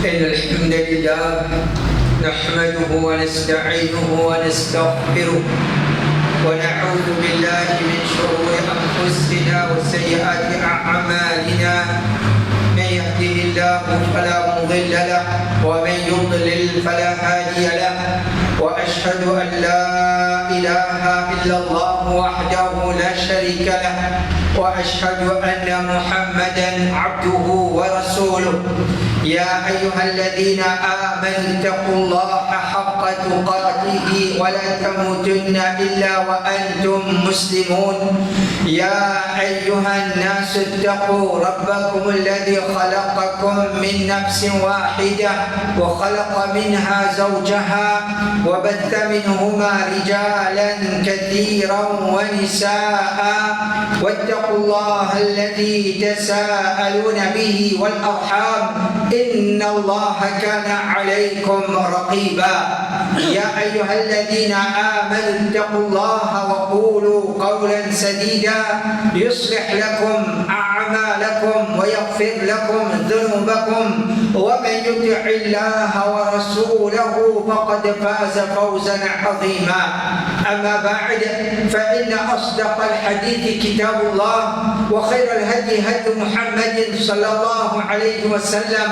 إن الحمد لله نحمده ونستعينه ونستغفره ونعوذ بالله من شرور أنفسنا وسيئات أعمالنا. من يهده الله فلا مضل له ومن يضلل فلا هادي له، وأشهد أن لا إله إلا الله وحده لا شريك له، وأشهد أن محمدا عبده ورسوله. يا أيها الذين آمنوا اتقوا الله حق تقاته ولا تموتن إلا وأنتم مسلمون. يا أيها الناس اتقوا ربكم الذي خلقكم من نفس واحدة وخلق منها زوجها وبث منهما رجالا كثيرا ونساء، واتقوا الله الذي تساءلون به والأرحام إن الله كان عليكم رقيبا. يا أيها الذين آمنوا اتقوا الله وقولوا قولا سديدا يصلح لكم أعمالكم ويغفر لكم ذنوبكم، ومن يطع الله ورسوله فقد فاز فوزا عظيما. أما بعد، فإن أصدق الحديث كتاب الله، وخير الهدي هدي محمد صلى الله عليه وسلم،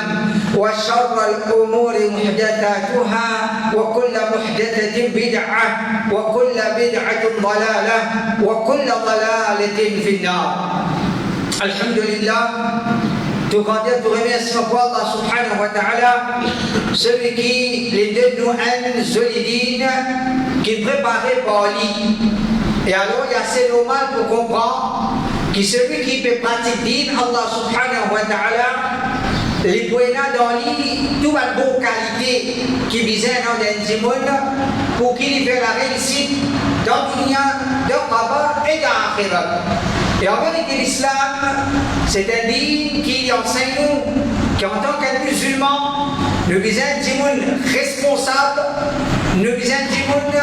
وشر الأمور محدثاتها، وكل محدثة بدعة، وكل بدعة ضلالة، وكل ضلالة في النار. الحمد لله. Tout grandir, tout remerciement pour Allah subhanahu wa ta'ala, celui qui les donne un solidine qui préparait par lui. Et alors il y a assez normal pour comprendre que celui qui peut pratiquer Allah subhanahu wa ta'ala, les points dans lui, toute la bonne qualité qui visait dans le monde pour qu'il fait la réussite dans le dunya, dans le qabr et dans l'akhirat. Et en vérité, l'islam, c'est un dîme qui enseigne nous qu'en tant qu'un musulman, nous visons un monde responsable, nous visons un monde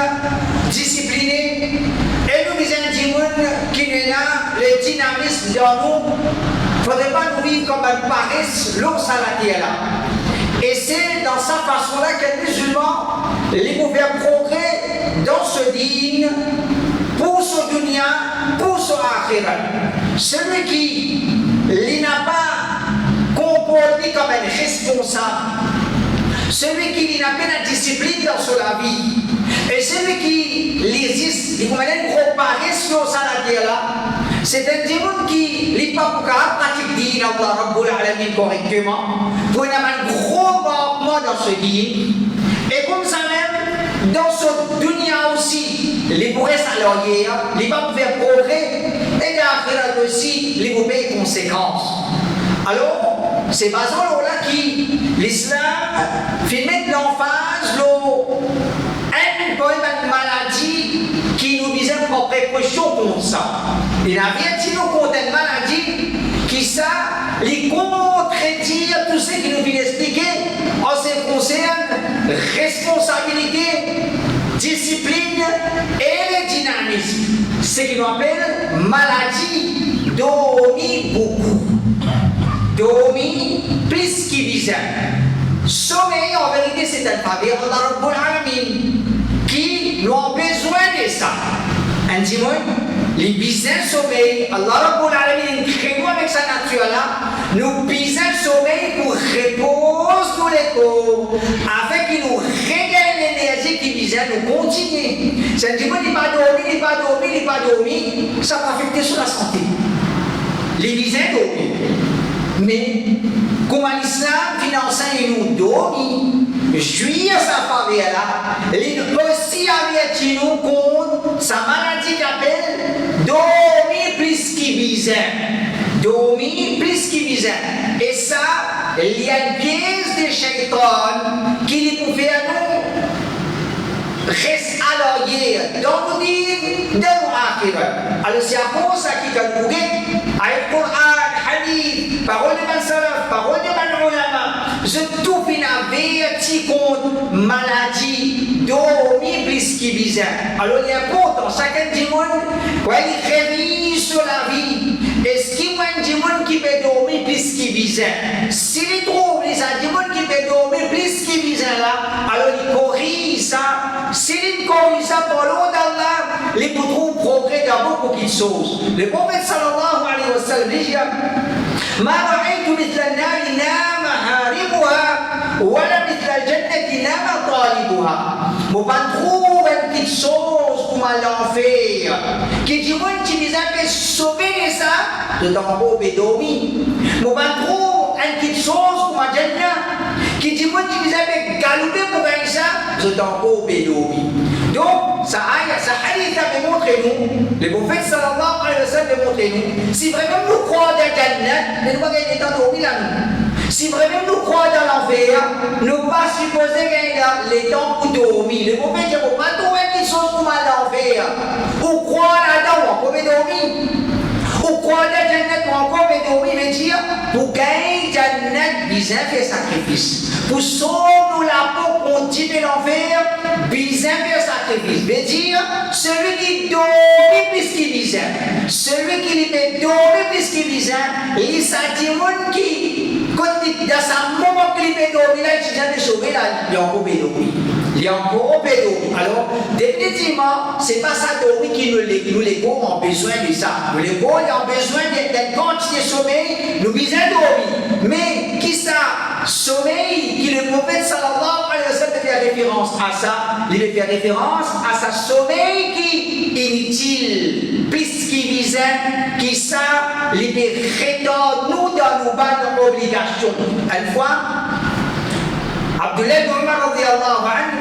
discipliné, et nous visons un monde qui est là, le dynamisme dans nous. Il ne faudrait pas nous vivre comme un paresse, l'ours à la terre là. Et c'est dans sa façon-là qu'un musulman, il peut faire progrès dans ce dîme, pour son dunya, pour son akhirat. Celui qui n'a pas comporté comme un responsable, celui qui n'a pas la discipline dans son vie, et celui qui résiste, il connaît une grosse paresse sur la terre là, c'est un démon qui n'est pas pour pratiquer Allah Rabbul Alamin correctement, pour avoir un gros manquement dans ce dîme. Et comme ça même, dans ce dunya aussi, les pourraient s'alloyer, les pas faire progrès, et l'akhirat aussi, les vous payer conséquences. Alors, c'est basé là qui l'islam fait mettre l'emphase une maladie qui nous disait pour précaution contre ça. Il a bien dit nous contre une maladie qui ça, les contredit tout ce qui nous vient expliquer en ce qui concerne responsabilité, discipline et le dynamisme. Ce qui nous appelle maladie dormi beaucoup. Dormi plus qu'il visait. Sommeil en vérité c'est un faveur Allah Rabbul Alamin qui nous a besoin de ça. Un dimanche, les business sommeil, Allah Rabbul Alamin crée-nous avec sa nature là, nous business sommeil pour reposer tous les corps, afin qu'il nous regagne l'énergie qui visait nous continuer. C'est un dimanche, il n'est pas dormi, ça va affecter sur la santé. Les business dormi. Mais, comme l'islam finance nous dormi, jouir sa faveur là, il aussi avait nous contre sa maladie qu'appelle dormir plus qu'il visait. Dormir plus qu'il visait. Et ça, il y a une pièce de shaitan qui lui pouvait nous reste alloyer dans nos vies, dans nos akhirat. Alors c'est à cause ça qui t'a nous avec le Coran, hadith, parole de salaf, parole de ulama, je tout fin averti contre maladie, dormir plus qu'il visait. Alors il est important, chacun du monde, quand il révise sur la vie, est-ce qu'il y a un monde qui peut dormir plus qu'il visait? S'il trouve, il y a un monde qui peut dormir a beaucoup de choses. Le prophète sallallahu alayhi wa sallam dit ما رأيت مثل النار نام هاربها ولا مثل الجنة نام طالبها. On trouve une petite chose comme l'enfer qui dit moi qui vous avez sauvé de ça de ton beau bédoumi. On trouve une petite chose comme la Jannah qui dit moi qui vous avez galopé pour gagner ça de ton beau bédoumi. Donc, ça hadith a démontré nous, le prophète sallallahu alayhi wa sallam a démontré nous, si vraiment nous croyons dans la Jannah, nous ne pouvons pas gagner temps dormi là. Si vraiment nous croyons dans l'enfer, nous ne pouvons pas supposer gagner les temps pour dormir. Le prophète dit, on ne peut pas trouver quelque chose comme l'enfer. Ou croire là-dedans, on peut dormir. Ou croire dans la Jannah, on peut dormir, mais dire, pour gagner la Jannah, besoin de faire sacrifice. Pour sauver la peau qu'on dit de l'enfer, besoin de faire sacrifice. Veut dire, celui qui dormit plus qu'il besoin, celui qui fait dormir plus qu'il besoin, il s'attire qui, quand dans sa moment qu'il fait dormir, là, il vient de sauver, là, il est encore dormir. Il est encore dormir. Alors, définitivement, ce n'est pas ça dormir qui nous les ont besoin de ça. Nous les ont besoin d'une quantité de sommeil, nous besoin de dormir. Mais qui ça, sommeil, qui le prophète sallallahu alayhi wa sallam fait référence à ça, il fait référence à sa sommeil qui est inutile, puisqu'il visait, qui ça, il rétorne nous dans nos bonnes obligations. Une fois, Abdullah ibn Umar radiyallahu anhu,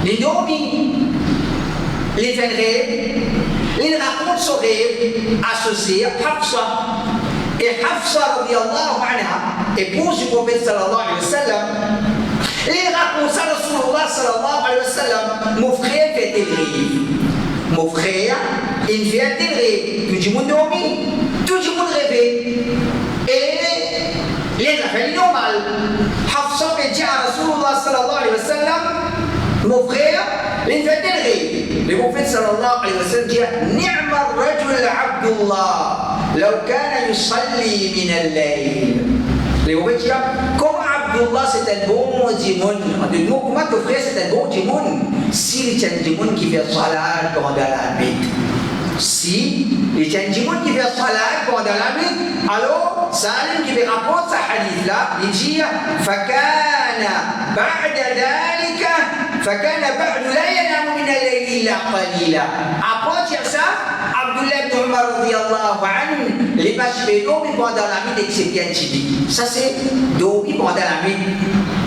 il dormit, il fait un rêve, il raconte son rêve associé à Hafsa. Et Hafsa radiyallahu anha, épouse du prophète sallallahu alayhi wa sallam, il raconte ça à Rasulullah sallallahu alayhi wa sallam, mon frère fait des rêves. Mon frère, il fait des rêves. Tout le monde dormit, tout le monde rêvait. Et il a fait normal. Hafsa fait dire à Rasulullah sallallahu alayhi wa sallam, mon frère, il fait des rêves. Le prophète sallallahu alayhi wa sallam dit, Ni'ma ar-rajul Abdullah. لو كان يصلي من الليل. Les prophètes disent, comme Abdullah c'est un bon djimoun, comment ton frère c'est un bon djimoun, si il y a un djimoun qui fait salat pendant la nuit. Si il y a un djimoun qui fait salat pendant la nuit, alors Salim qui fait rapport à ce hadith là, il dit, فكان بعد ذلك فكان بعد لا ينام من الليل إلا قليلا. Après ça, Abdullah ibn Umar radiyallahu anhu, les vaches dorment pendant la nuit excepté un chibi. Ça c'est dormir pendant la nuit.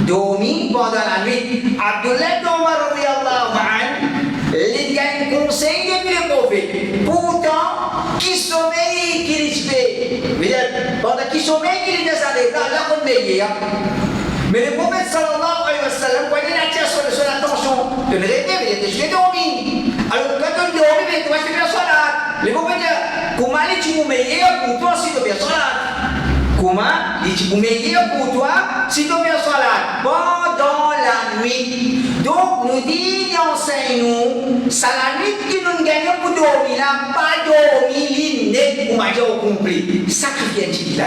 Dormir pendant la nuit. Abdullah ibn Umar radiyallahu anhu, il y a un conseil depuis le prophète. Pourtant, qui sommeille, qui respecte. Pendant qui sommeille, qui est désalé, là on veille. Mais le prophète sallallahu alayhi wa sallam, quand il attire son attention, il rêve, il était juste dormi. Alors quand on dort, tu vas faire salat. Le prophète dit, comment est-ce que tu meilleur pour toi si tu fais salat? Comment est-ce que meilleur pour toi si tu fais salat? Pendant la nuit. Donc nous disons, enseignons, c'est la nuit que nous gagnons pour dormir, là, pas dormir l'inné pour manger au complet. Sacrifier là.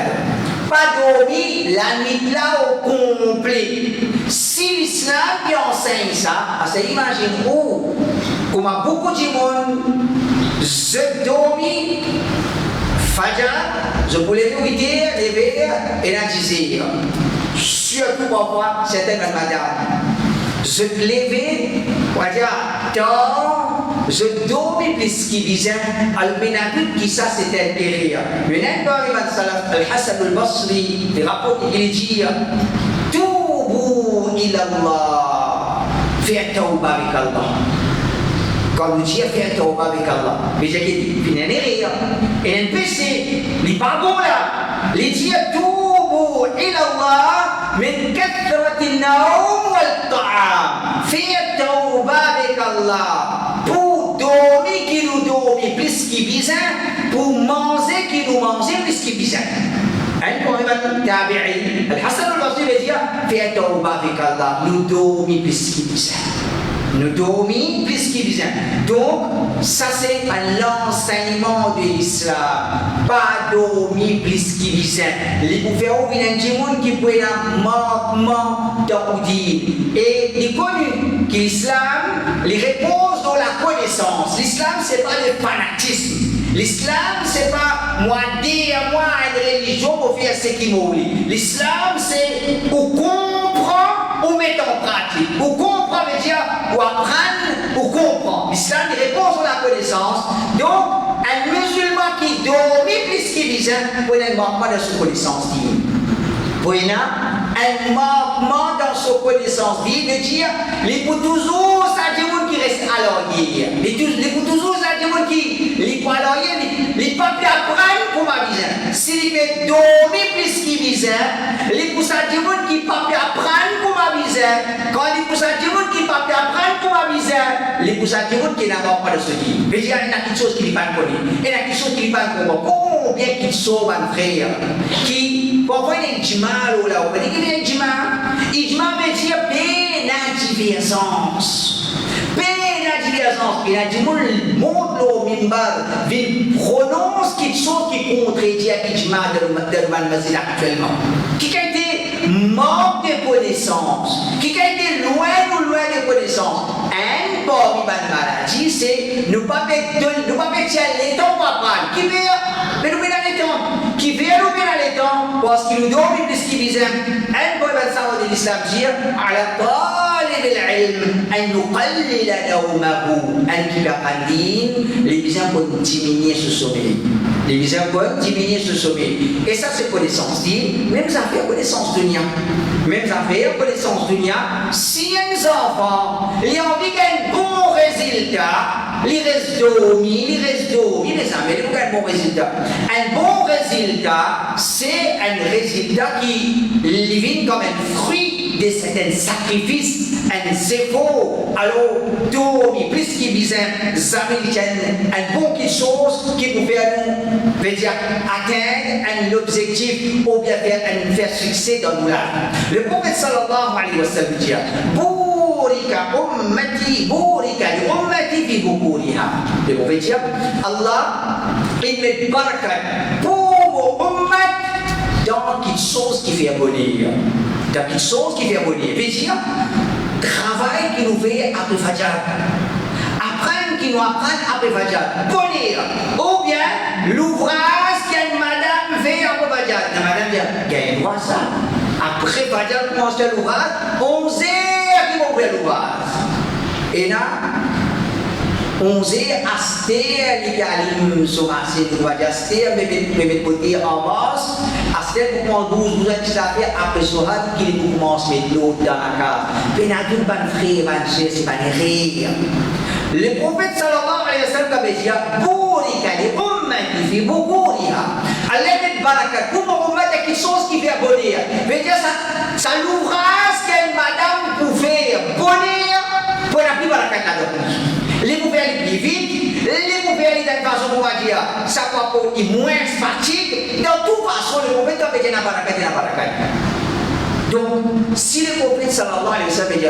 Pas dormir la nuit là au complet. Si l'islam qui enseigne ça, c'est imagine où, comme beaucoup de monde, je dormis, Fajr, je voulais nous guider, lever et la désir. Surtout parfois, certaines madames. Je te levais, on va dire, tant, je dormais plus qu'il visait, al-Benadut qui ça c'était derrière. Maintenant, Al-Hassan al-Basri, il rapporte, il dit, Toubu ilallah, fais tawba avec Allah. Quand on dit fais tawba avec Allah, mais j'ai dit, il n'y a rien. Et un péché, il n'est pas bon là. Il dit, Toubu ilallah, من كثرة النوم والطعام في التوبة avec Allah pour dormir qui nous dormit plus qu'il besoin pour manger qui nous mange plus qu'il besoin. عندكم أيضا تابعين الحسن البصري يقول في التوبة avec Allah nous dormir plus qu'il besoin Nous dormons plus qu'il besoin. Donc, ça c'est l'enseignement de l'islam. Pas dormir plus qu'il besoin. Les gouvernements du monde qui peut être manquement d'ordine. Et il est connu que l'islam les repose dans la connaissance. L'islam c'est pas le fanatisme. L'islam, c'est pas moi dire moi une religion pour faire ce qui m'oublie. L'islam, c'est pour comprendre ou mettre en pratique. Pour comprendre veut dire pour apprendre ou comprendre. L'islam, il répond sur la connaissance. Donc, un musulman qui dormit plus qu'il disait, pour un manquement de sa connaissance divine. Pour un manquement dans sa connaissance divine, veut dire, il faut toujours ça dire qui reste à l'orgueil. Il faut toujours ça dire qui il faut à l'orgueil, il pas pu apprendre pour ma vie. S'il met dormir plus qu'il disait, il faut ça dire qui pas pu apprendre pour ma vie. Quand il faut ça dire qui pas pu apprendre pour ma vie, il faut ça dire qui n'a pas de ce qui. Veut dire, il y a quelque chose qui n'est pas connu, il y a quelque chose qui n'est pas connu. Combien qu'il sauve un frère qui pourquoi il est mal ou là, il est mal. Ijma veut dire peine à divergence. Peine à divergence. Il a dit, montre le mimbar, il prononce quelque chose qui contredit l'Ijma de Masjid actuellement. Qui a été manque de connaissances, qui a été loin de connaissances. Un bon maladie, c'est ne pas mettre les temps pour apprendre. Qui veut, mais nous mettons les temps. Qui veut nous mettre les temps parce qu'il nous donne plus qu'il vise. Un bon maladie de l'islam dit, à la طالب العلم أن يقلل نومه أن كبقندين les besoins pour diminuer ce sommeil. Les besoins pour diminuer ce sommeil. Et ça c'est connaissance. Même affaire connaissance dunya. Même affaire connaissance dunya. Si un enfant il a envie d'un bon résultat, il reste dormi, les amis, il a un bon résultat. Un bon résultat, c'est un résultat qui vient comme un fruit de certains sacrifices, un zéro, alors dormi, plus qu'il vise un bon quelque chose qui peut faire nous, veut dire atteindre un objectif ou bien faire succès dans nos lives. Le prophète sallallahu alayhi wa sallam dit Bourika ummati, bourika li ummati fi bukuriha. Le prophète dit Allah, il met barakat pour ummat dans quelque chose qui fait bonheur. Dans quelque chose qui fait bonheur. Veut dire travail qui nous fait après Fajr. Apprendre qui nous apprend après Fajr. Bonheur. Ou bien l'ouvrage qu'une madame fait après Fajr. La madame dit, il y a un droit ça. Après Fajr, commence l'ouvrage. 11 heures qui vont faire l'ouvrage. Et là, 11 heures, Aster, il y a l'hymne sur Aster, il va dire Aster, mais côté en basse. Aster, pour prendre 12 ans, qui s'appelle après Sohat, qui commence à mettre l'eau dans la cave. Mais il y a tout pas de frère, pas de c'est pas de rire. Le prophète sallallahu alayhi wa sallam avait dit Bourika li ummati fi bukuriha. Allah met barakat. Pour mon ummat, il y a quelque chose qui fait bonheur. Veut dire ça l'ouvrage qu'une madame peut faire bonheur pour la plus barakat là-dedans. Les pouvez aller plus vite, les pouvez aller d'une façon, on va dire, ça va pour moins fatigue. Dans toute façon, le prophète a fait un barakat. Donc, si le prophète sallallahu alayhi wa sallam dit,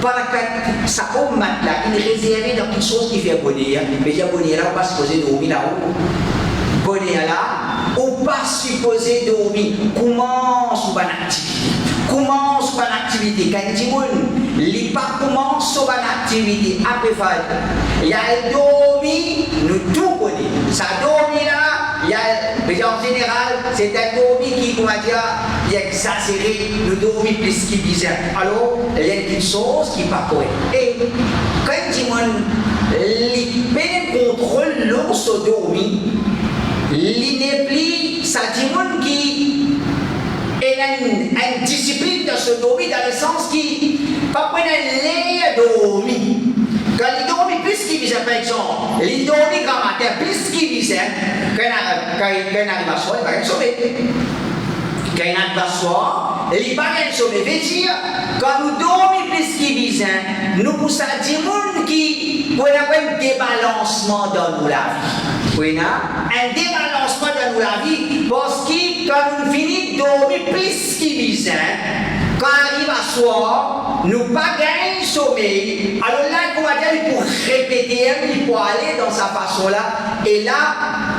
barakat, ça ummat là, il est réservé dans quelque chose qui fait bonheur. Mais il y a bonheur là, on va se poser dormir là-haut. Bonheur là, on va supposer dormir. Commence une activité. Commence une activité. Quand il dit, il pas commence une activité après Fajr. Il y a dormi, nous tout connaissons. Ça dormi là, il y a, en général, c'est un dormi qui, comment dire, il est exagéré, nous dormi plus qu'il disait. Alors, il y a quelque chose qui n'est pas correct. Et quand il dit, contrôle l'ours dormi, il n'est plus, ça dit qui est une discipline de se dormir dans le sens qui pas prendre l'air dormi. Quand il dormit plus qu'il visait, par exemple, il dormit grand matin plus qu'il visait, quand il arrive à soir, il va être sauvé. Quand il arrive à soir, il va être sauvé. Veut dire, quand nous dormons plus qu'il visait, nous poussons à dire qui pour avoir un débalancement dans nos vies. Un débalancement dans nos vies, parce que quand nous finissons de dormir plus qu'il visait, quand on arrive à s'asseoir, nous pas gagner sommeil. Alors là, comment dire, il pour répéter, il pour aller dans sa façon-là. Et là,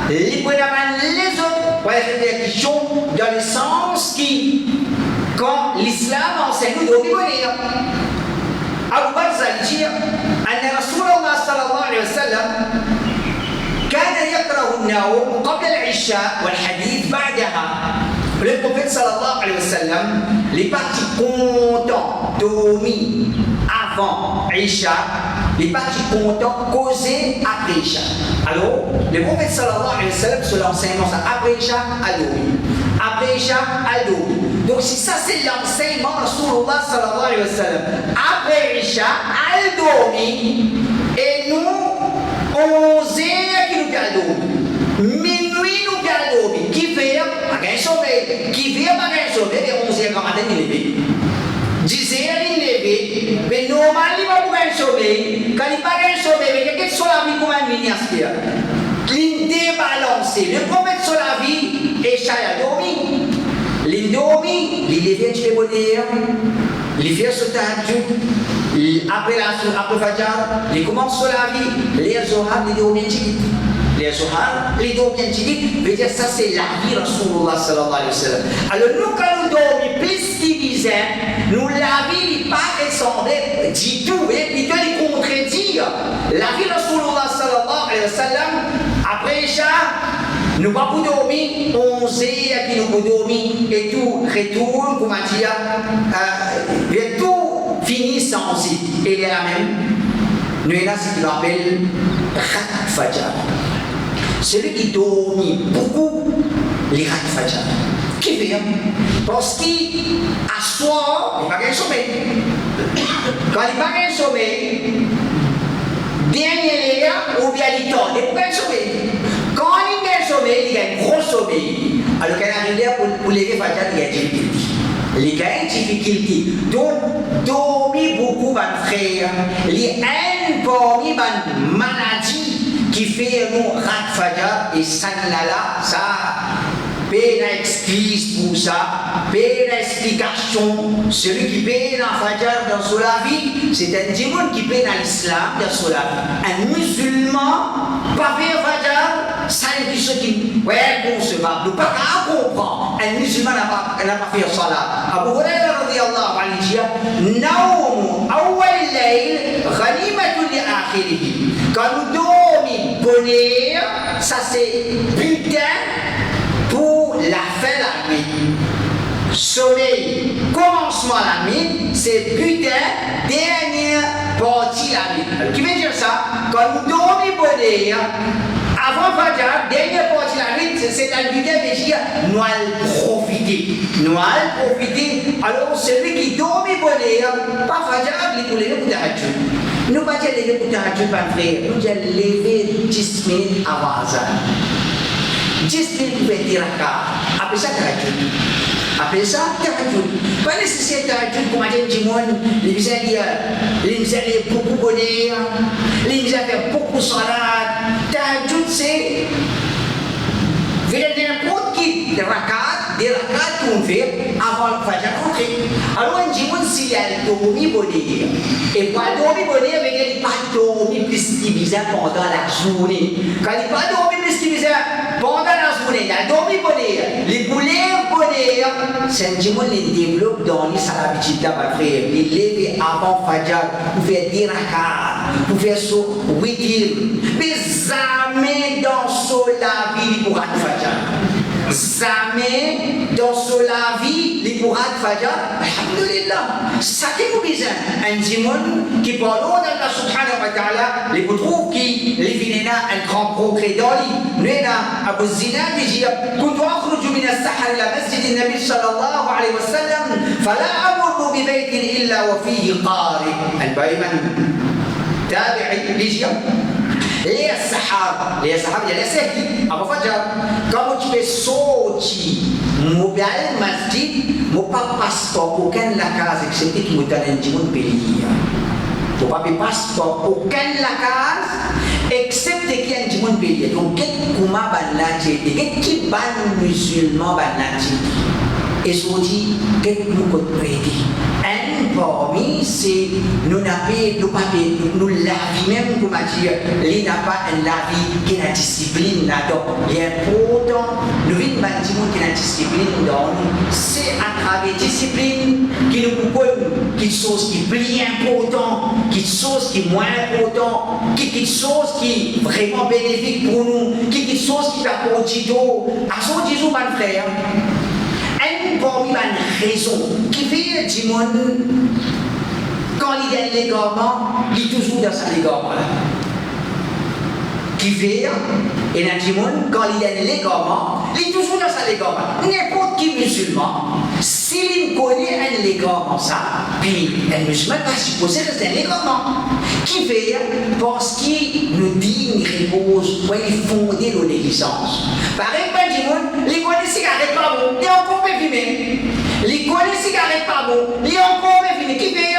il peut amener les autres pour répéter la question dans le sens qui, quand l'islam enseigne, nous devons venir. Abu Bakr dit, أن رسول الله صلى الله عليه وسلم كان يكره النوم قبل العشاء والحديث بعدها. Le prophète sallallahu alayhi wa sallam, les partis contents dormir avant Isha, les partis contents causer après Isha. Alors, le prophète sallallahu alayhi wa sallam, sur l'enseignement, ça après Isha, à dormir. Après Isha, à dormir. Donc, si ça c'est l'enseignement de Rasulullah sallallahu alayhi wa sallam, après Isha, à dormir, et nous, 11 heures qui nous gardent dormir. Minuit nous gardons dormir. Qui fait pas gagner sommeil. Qui fait pas gagner sommeil. Et 11 heures matin il levé. 10 heures il levé. Mais normalement il va pas gagner sommeil. Quand il pas gagner sommeil, mais quelle soit la vie comme un mini aspire. Il débalancé. Le prophète sur la vie et Chaya dormi. Il dormi. Il levé tu les bonheur. Il fait ce tahajjud. Après Fajr, il commence sur la vie. Les Zohar, il dormi. Les Zohar, les dormi veut dire ça c'est la vie Rasulullah sallallahu alayhi wa sallam. Alors nous quand nous dormons plus divisés, nous la vie n'est pas descendue du tout, et plutôt les contredire. La vie Rasulullah sallallahu alayhi wa sallam, après ça, nous pas pour dormir, 11 heures qui nous pour dormir, et tout retourne, comment dire, et tout finit sans y. Et il y a la même, nous avons ce qu'il appelle Khat Fajr. Celui qui dormit beaucoup, les Khat Fajr. Qui fait? Parce qu'il assoit, il n'a pas gagné sommeil. Quand il n'a pas gagné sommeil, dernier lieu, ou bien il tord, il n'a pas gagné sommeil. Quand il gagne sommeil, il gagne gros sommeil. Alors quand il arrive pour lever Fajr, il y a des difficultés. Il y a des difficultés. Donc, dormir beaucoup, mon frère, il y a une parmi les maladies qui fait nous Khat Fajr et ça là, ça. Paye l'excuse pour ça, paye l'explication. Celui qui paye dans Fajr dans son vie, c'est un démon qui paye dans l'islam dans son vie. Un musulman, pas payer Fajr, ça n'est ce qui est concevable. Nous ne pouvons pas comprendre. Un musulman n'a pas fait ça là. Abu Huraira radiyallahu anhu dit Naum awwal layl ghanimatun li akhirih. Quand nous dormons bonheur, ça c'est butin pour la fin de la nuit. Sommeil, commencement de la nuit, c'est putain, dernière partie de la nuit. Alors, qui veut dire ça? Quand nous dormons bonheur, avant Fajr, dernière partie de la nuit, c'est un putain de dire, nous allons profiter. Nous allons profiter. Alors, celui qui dormit bonheur, pas Fajr, il faut lever pour tahajjud. Nous ne pas dire lever pour tahajjud, pas frère. Nous disons lever 10 minutes avant ça. 10 minutes pour faire tiraka. Après ça, tahajjud. Après ça, tahajjud. Pas nécessaire tahajjud comme un dimon. Les misères beaucoup bonheur. Les misères faire beaucoup salat. Tahajjud, c'est n'importe qui. Des rakats qu'on fait avant le Fajr rentrer. Alors, un dimon, s'il y a dormi bonheur. Et pour dormir bonheur, il n'est pas dormi plus bizarre pendant la journée. Quand il n'est pas dormi plus bizarre pendant la journée, il a dormi bonheur. Les boulets bonheur, c'est un dimon qui développe dans l'habitude de ma frère. Il lève avant Fajr pour faire des rakats, pour faire son witir. Mais jamais dans la vie pour faire Fajr. Jamais dans la vie, il pourra faire alhamdulillah. C'est ça qui nous besoin. Un dimon qui parle d'Allah subhanahu wa ta'ala, il trouve qu'il est un grand progrès dans lui. Nous avons Abu Zinad qui dit كنت أخرج من السحر إلى مسجد النبي صلى الله عليه وسلم فلا أمر ببيت إلا وفيه قارئ. البايمن تابعي ليجي les Sahaba, il y a les Sahih, à Fajr, quand tu fais sortir, mon bien masjid, mon pas passeport, aucun la case, excepté qui me donne un petit mot de pays. Mon pas passeport, aucun la case, excepté qu'il y a un petit mot de pays. Donc, quel kuma banati, quel qui ban musulman banati, et sorti, quel nous peut prêter. Un un parmi, c'est nous n'avons nous la vie même, comment dire, il n'a pas la vie qui a la discipline là-dedans. Il est important, nous vivons une qui a la discipline dans nous. C'est à travers la discipline qui nous comprend, qui chose qui est plus important, qui chose qui est moins important, qui chose qui est vraiment bénéfique pour nous, qui chose qui va pour Tito. À son Tito, mon frère. Un parmi les raisons qui fait du monde, quand il y a l'égarement, il est toujours dans sa l'égarement. Qui fait, et dans du monde, quand il y a l'égarement, il est toujours dans sa l'égarement. N'importe qui musulman, s'il connaît un l'égarement, ça, puis un musulman n'est pas supposé rester un l'égarement. Qui fait, parce qu'il nous dit, il repose, il fondé nos négligences. Par exemple, du monde, il connaît cigarette pas bon, il est encore pas fumé. Il connaît cigarette pas bon, il est encore pas fumé. Qui fait,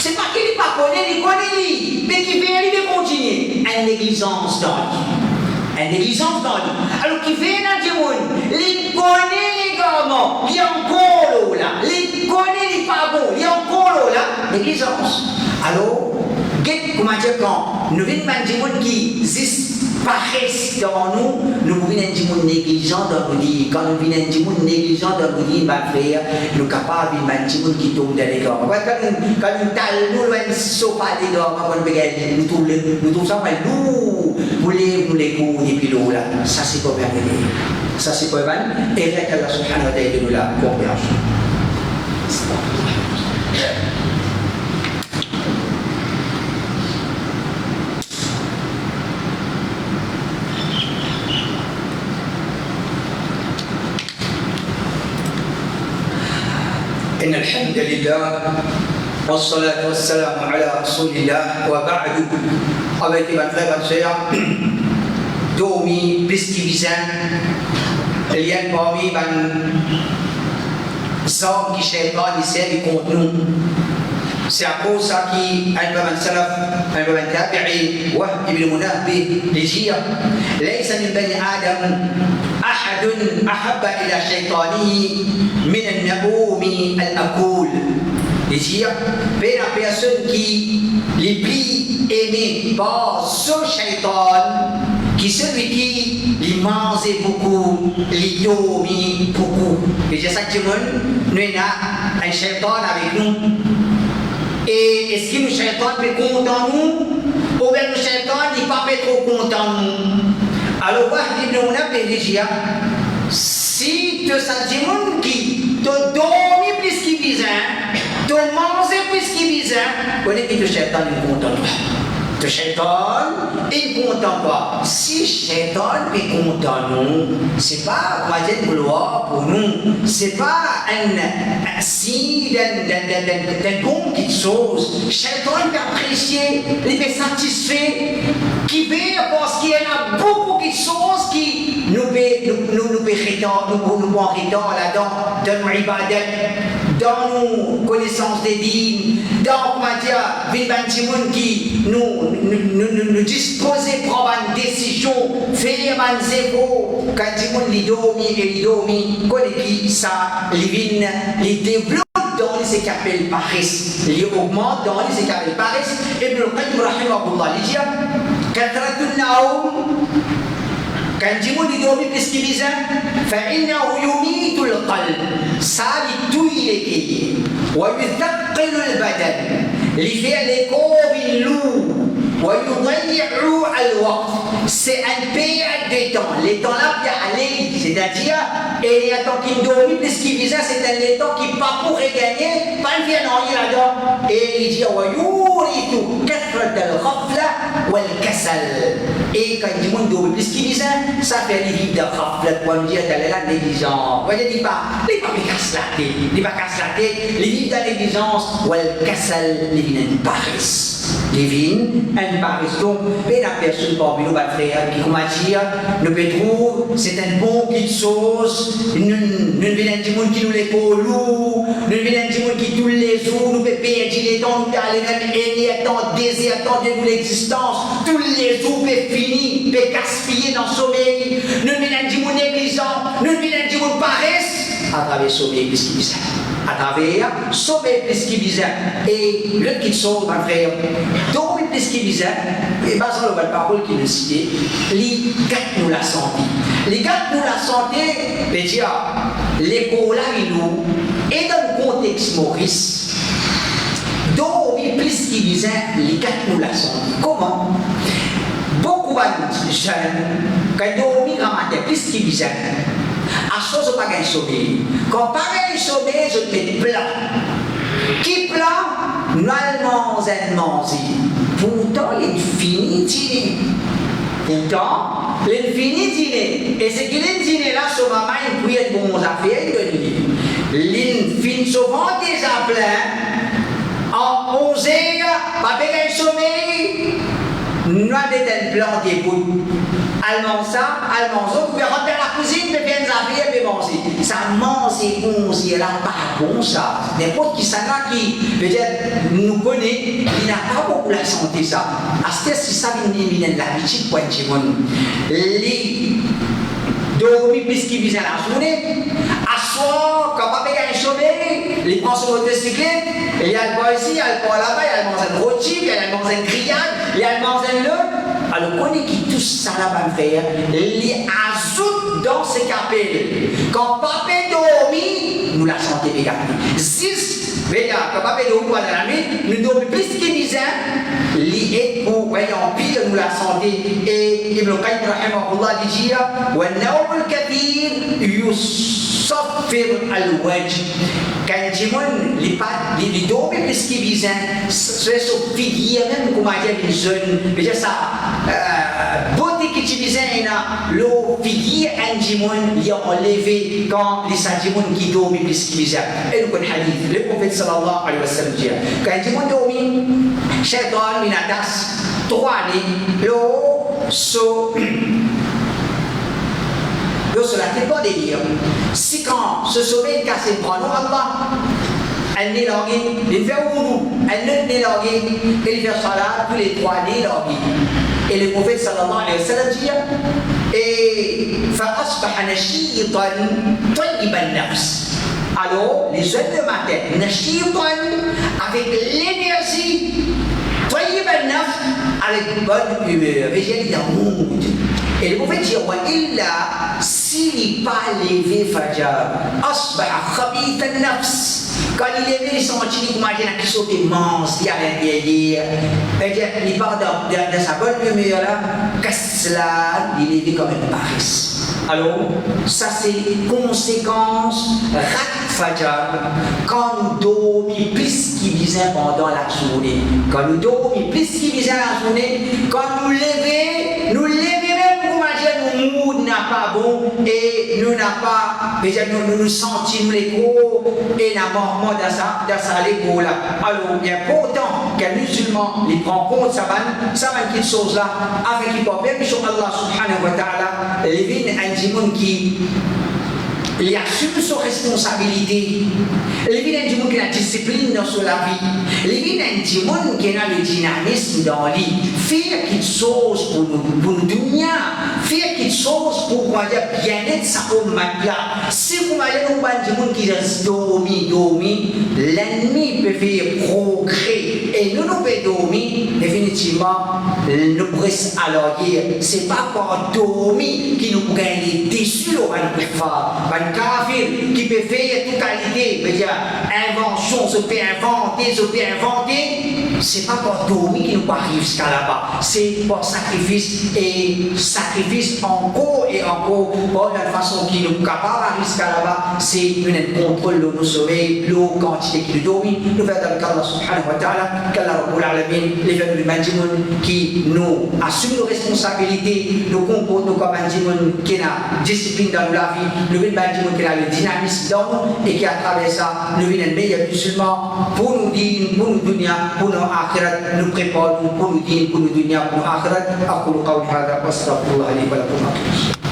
c'est pas qu'il n'est pas connu, il connaît lui, mais qui fait, il veut continuer. Une négligence dans lui. Une négligence dans lui. Alors, qui fait dans du monde, il connaît les garments, il est encore là. Il connaît les pas bon, il est encore là. Négligence. Alors, comment dire, quand nous venons du monde qui paraissent dans nous, nous venons du monde négligent dans nous dire. Quand nous venons du monde négligent dans nous dire, ma frère, nous sommes capables de du monde qui tombe dans les gars. Quand nous talons, nous sommes pas des gars, nous trouvons ça mal lourd. Nous les coups et puis l'eau là. Ça, c'est pas bien. Ça, c'est pas bien. Et là, Allah subhanahu wa ta'ala nous l'a compréhension. إن الحمد لله والصلاة والسلام على رسول الله وبعد أبيت من frère et sœur دومي بستيفيزان اليان بامي من زام qui شيطان يسير contre nous. C'est à cause ça qui un salaf un tabi'i وهب بن منبه لجيا ليس من بني آدم أحد أحب إلى شيطانه من النبوم الأكول. C'est-à-dire, la personne qui les plus aimé par ce shaitan, qui celui qui les mangeait beaucoup, les dormit beaucoup. Et c'est ça que nous avons un shaitan avec nous. Et est-ce que le shaitan peut content nous, ou bien le shaitan n'est pas trop content nous? Alors, on a si tu as des gens qui te dorment plus qu'ils visent, te mangent plus qu'ils visent, on est que le shaitan est content. Le shaitan est content pas. Si le shaitan est content nous, c'est pas une gloire pour nous, c'est pas un signe d'un bon quelque chose. Le shaitan est apprécié, il est satisfait, qui veut parce qu'il y en a beaucoup de choses qui nous là-dedans, dans nos ibadat, dans nos connaissances des dîmes, dans nos qui nous disposer de prendre une décision, faire un zéro, quand les dormi, qui ça, les développe dans les écarpelles paresse, les augmente dans les écarpelles paresse, et le Qayyim rahimahullah, il dit, quand Jimoun dormi plus qu'il disait, فإنه يميت القلب، ça lui touille les pieds، ويثقل البدن، lui fait les corps lourds، ويضيع الوقت. C'est un période de temps. Les temps là, il y a aller, c'est-à-dire, et les temps qui dorment plus qu'il disait, c'est un temps qui pas pour gagner, pas le bien en là-dedans. Et il dit, ويورث كثرة الغفلة والكسل. Et quand il dit dormir plus qu'il disait, ça fait les vies de ghafla, comme dire, d'aller la négligence. Vous voyez, il dit pas, il pas casse la tête, il pas casse la tête, les vies de négligence, والكسل, les vies de paresse. Divine, une paresse. Donc, la personne parmi nous, frère, qui, comment dire, nous peut trouver, c'est un bon petite chose, nous venons du monde qui nous les polluent, nous venons du monde qui tous les jours, nous peut perdre les temps, nous allons même énertant, désirtant de l'existence, tous les jours peut finir, peut gaspiller dans le sommeil, nous venons du monde négligent, nous venons du monde paresse, à travers le sommeil, qu'est-ce qu'il dit ça? à travers sauver plus qui bizarre et le qui sauve un frère dormir plus qui bizarre et basant le parole qui nous cite les gâte nous la santé les gâte nous la santé veut dire l'école nous et dans le contexte Maurice dormir plus qui bizarre les gâte nous la santé comment beaucoup de jeunes quand ils dorment grand matin plus qui bizarre à chose pas gagner sommeil. Quand pareil sommeil, je mets plat. Qui plat? Normalement, elle mange. Pourtant, il finit dîner. Pourtant, il finit dîner. Et c'est qu'il est dîner là, son maman, il peut être bon affaires de lui. Il finit souvent déjà plein. En 11 heures, pas gagner sommeil. Nous avons des plans des bouts. Allemand ça, allemand ça, vous pouvez rentrer à la cuisine, mais bien affaires, mais manger. Ça mange, on là, pas bon ça. N'importe qui ça là qui, peut-être, nous connaît, il n'a pas beaucoup la santé ça. À ce que si ça vient de l'habitude pour être les dormir plus qu'ils visent à la journée, à soir, quand pas gagner sommeil, les prend sur votre cyclette, et il y a le bois ici, il y a le bois là-bas, il y a le mange un rôti, il y a le mange un grillade, il y a le mange un l'autre. Alors, on est qui tous ça là va faire, les ajoute dans ces capelles. Quand papa dormit, nous la santé négative. 6, quand papa dormit dans la nuit, nous dormons plus qu'il disait, lié pour voyons pire nous la santé. Et Ibn Qayyim rahimahullah dit wa nawm al-kathir yusaffir al-wajh. Quand les dormir plus qu'il disait, c'est ce figure même comme une jeune, mais ça. Beauté qui utilisait le figure un il a enlevé quand les sadimon qui dorment plus qu'il disait. Et nous connaissons hadith, le prophète sallallahu alayhi wa sallam dit quand un dimon dormi, shaitan minatas 3 années, le la tête pas délire. Si quand ce sommeil cassé prend Allah, elle n'est languée, il fait oudou, elle ne n'est languée, il fait salat tous les 3 années languée. Et le prophète sallallahu alayhi wa sallam dit et فأصبح نشيطا طيب النفس. Alors les jeunes de matin, نشيطا avec l'énergie, طيب النفس avec bonne humeur, végétal dans le mood. Et le prophète dit وإلا s'il n'est pas levé Fajr, أصبح خبيث النفس. Quand il est venu, il sentit qu'il qui saute immense, il y a un il part de sa bonne humeur là, qu'est-ce là, il est vu comme une paresse. Alors, ça c'est conséquence, rat Fajr, quand nous dormons plus qu'il disait pendant la journée. Quand nous dormons plus qu'il disait la journée, quand nous levons même pour manger, nos moods n'a pas bon et nous n'a pas, nous sentimos les gros et la mort dans sa l'égo là. Alors, il est important qu'un musulman les prend compte ça va quelque chose là, avec qui peut même sur Allah subhanahu wa ta'ala, les vignes un dimon qui il assume ses responsabilités. Il y a un monde qui a la discipline dans sa vie. Il y a un monde qui a le dynamisme dans la vie. Faire quelque chose pour nous dunya. Faire quelque chose pour bien-être, ça au matelas. Si vous avez un monde qui reste dormi, l'ennemi peut faire progrès. Et nous pouvons dormir, définitivement, nous restons à l'arrière. Ce n'est pas par dormir qui nous gagne déçus au un kafir qui peut faire toute qualité, veut dire invention, se fait inventer, c'est pas pour dormir qui nous arrive jusqu'à là-bas, c'est pour sacrifice et sacrifice encore et encore, pour la façon qui nous capable jusqu'à là-bas, c'est un contrôle de nos sommeils, la quantité qui nous dormit, nous faisons avec Allah subhanahu wa ta'ala, qu'Allah Rabbul Alamin, les gens du Mandimoun qui nous assument nos responsabilités, nous comportent comme Mandimoun qui a discipline dans la vie, nous qui a le dynamisme d'homme et qui à travers ça nous vient un meilleur musulman pour nous dire, pour nous dunya, pour nos akhirat, nous prépare pour nous dire, pour nous dunya, pour nos akhirat. أقول قولي هذا وأستغفر الله لي ولكم.